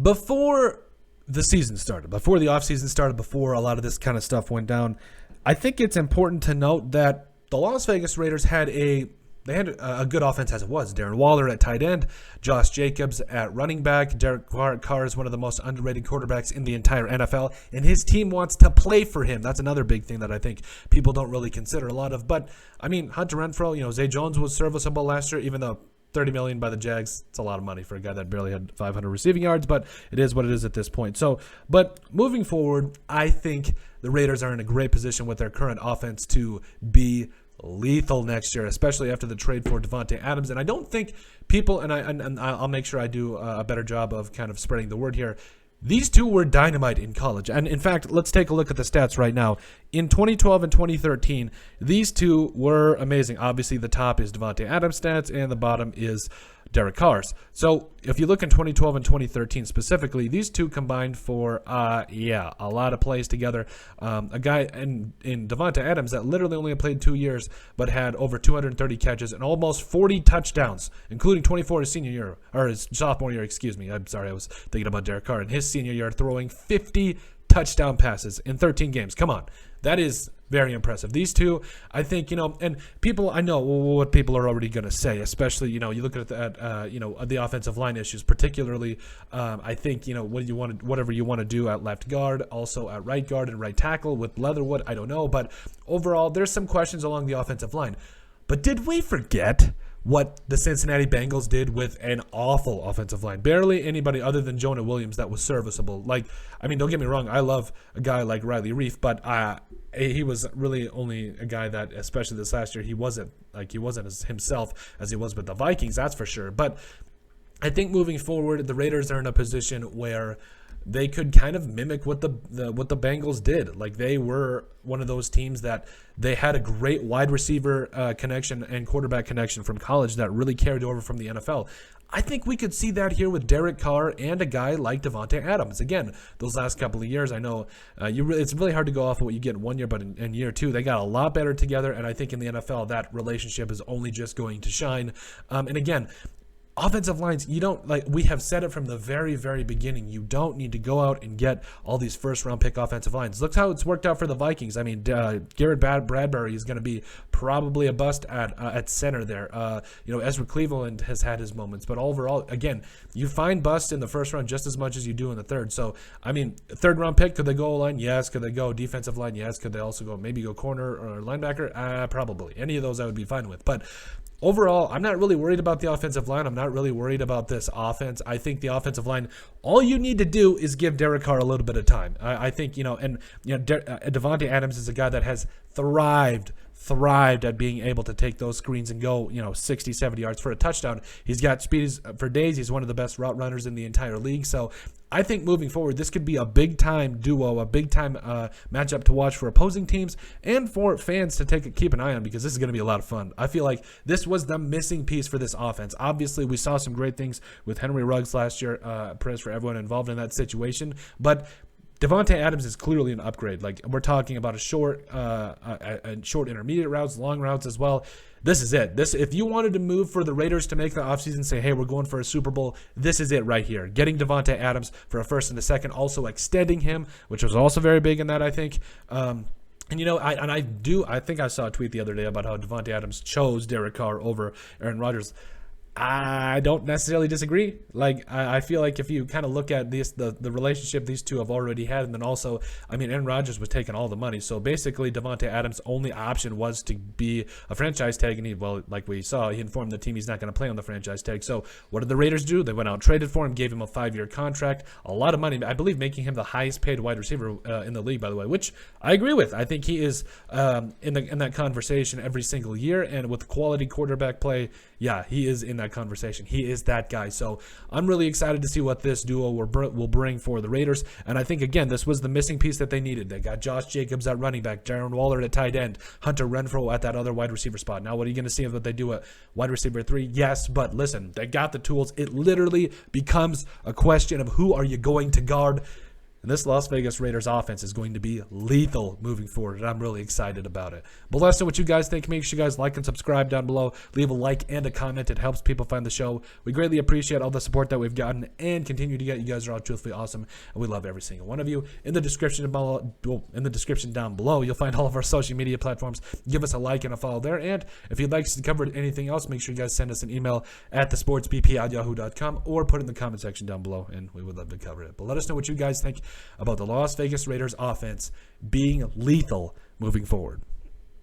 before the season started, before the offseason started, before a lot of this kind of stuff went down, I think it's important to note that the Las Vegas Raiders had a good offense as it was. Darren Waller at tight end, Josh Jacobs at running back. Derek Carr is one of the most underrated quarterbacks in the entire NFL, and his team wants to play for him. That's another big thing that I think people don't really consider a lot of. But, I mean, Hunter Renfrow, Zay Jones was serviceable last year, even though $30 million by the Jags, it's a lot of money for a guy that barely had 500 receiving yards, but it is what it is at this point. But moving forward, I think the Raiders are in a great position with their current offense to be lethal next year, especially after the trade for Davante Adams. And I don't think people, and I'll make sure I do a better job of kind of spreading the word here, these two were dynamite in college. And in fact, let's take a look at the stats right now. In 2012 and 2013, these two were amazing. Obviously, the top is Davante Adams' stats, and the bottom is Derek Carr's. So if you look in 2012 and 2013 specifically, these two combined for, a lot of plays together. A guy in Davante Adams that literally only played 2 years, but had over 230 catches and almost 40 touchdowns, including 24 his senior year, or his sophomore year, excuse me. I'm sorry, I was thinking about Derek Carr. In his senior year, throwing 50 touchdown passes in 13 games. Come on. That is very impressive. These two, I think, and people, I know what people are already going to say, especially, you look at the offensive line issues, particularly, I think, whatever you want to do at left guard, also at right guard and right tackle with Leatherwood, I don't know, but overall, there's some questions along the offensive line. But did we forget what the Cincinnati Bengals did with an awful offensive line? Barely anybody other than Jonah Williams that was serviceable. Don't get me wrong, I love a guy like Riley Reif, but he was really only a guy that, especially this last year, he wasn't as himself as he was with the Vikings, that's for sure. But I think moving forward, the Raiders are in a position where they could kind of mimic what the Bengals did. Like, they were one of those teams that they had a great wide receiver connection and quarterback connection from college that really carried over from the NFL. I think we could see that here with Derek Carr and a guy like Davante Adams. Again, those last couple of years, I know it's really hard to go off of what you get in 1 year, but in year two, they got a lot better together, and I think in the NFL, that relationship is only just going to shine. And again, offensive lines, we have said it from the very, very beginning. You don't need to go out and get all these first-round pick offensive lines. Look how it's worked out for the Vikings. I mean, Garrett Bradbury is going to be probably a bust at center there. Ezra Cleveland has had his moments, but overall, again, you find busts in the first round just as much as you do in the third. So, I mean, third-round pick, could they go O-line? Yes. Could they go defensive line? Yes. Could they also go corner or linebacker? Probably. Any of those I would be fine with. But overall, I'm not really worried about the offensive line. I'm not really worried about this offense. I think the offensive line, all you need to do is give Derek Carr a little bit of time. I think, Davante Adams is a guy that has thrived at being able to take those screens and go, 60, 70 yards for a touchdown. He's got speed for days. He's one of the best route runners in the entire league. So I think moving forward, this could be a big-time duo, a big-time matchup to watch for opposing teams and for fans to keep an eye on, because this is going to be a lot of fun. I feel like this was the missing piece for this offense. Obviously, we saw some great things with Henry Ruggs last year. Prayers for everyone involved in that situation. But Davante Adams is clearly an upgrade. Like, we're talking about a short intermediate routes, long routes as well. This is it. If you wanted to move for the Raiders to make the offseason, say, hey, we're going for a Super Bowl, this is it right here. Getting Davante Adams for a first and a second, also extending him, which was also very big in that, I think. I think I saw a tweet the other day about how Davante Adams chose Derek Carr over Aaron Rodgers. I don't necessarily disagree. I feel like if you kind of look at the relationship these two have already had, and then also, Aaron Rodgers was taking all the money. So basically, Davante Adams' only option was to be a franchise tag, and like we saw, he informed the team he's not going to play on the franchise tag. So what did the Raiders do? They went out and traded for him, gave him a 5-year contract, a lot of money, I believe making him the highest paid wide receiver in the league, by the way, which I agree with. I think he is in that conversation every single year, and with quality quarterback play, yeah, he is in that conversation. He is that guy. So I'm really excited to see what this duo will bring for the Raiders. And I think, again, this was the missing piece that they needed. They got Josh Jacobs at running back, Darren Waller at tight end, Hunter Renfrow at that other wide receiver spot. Now, what are you going to see of what they do at wide receiver 3? Yes, but listen, they got the tools. It literally becomes a question of who are you going to guard. And this Las Vegas Raiders offense is going to be lethal moving forward, and I'm really excited about it. But let us know what you guys think. Make sure you guys like and subscribe down below. Leave a like and a comment. It helps people find the show. We greatly appreciate all the support that we've gotten and continue to get. You guys are all truthfully awesome, and we love every single one of you. In the description down below, you'll find all of our social media platforms. Give us a like and a follow there. And if you'd like us to cover anything else, make sure you guys send us an email at thesportsbp@yahoo.com or put it in the comment section down below, and we would love to cover it. But let us know what you guys think about the Las Vegas Raiders offense being lethal moving forward.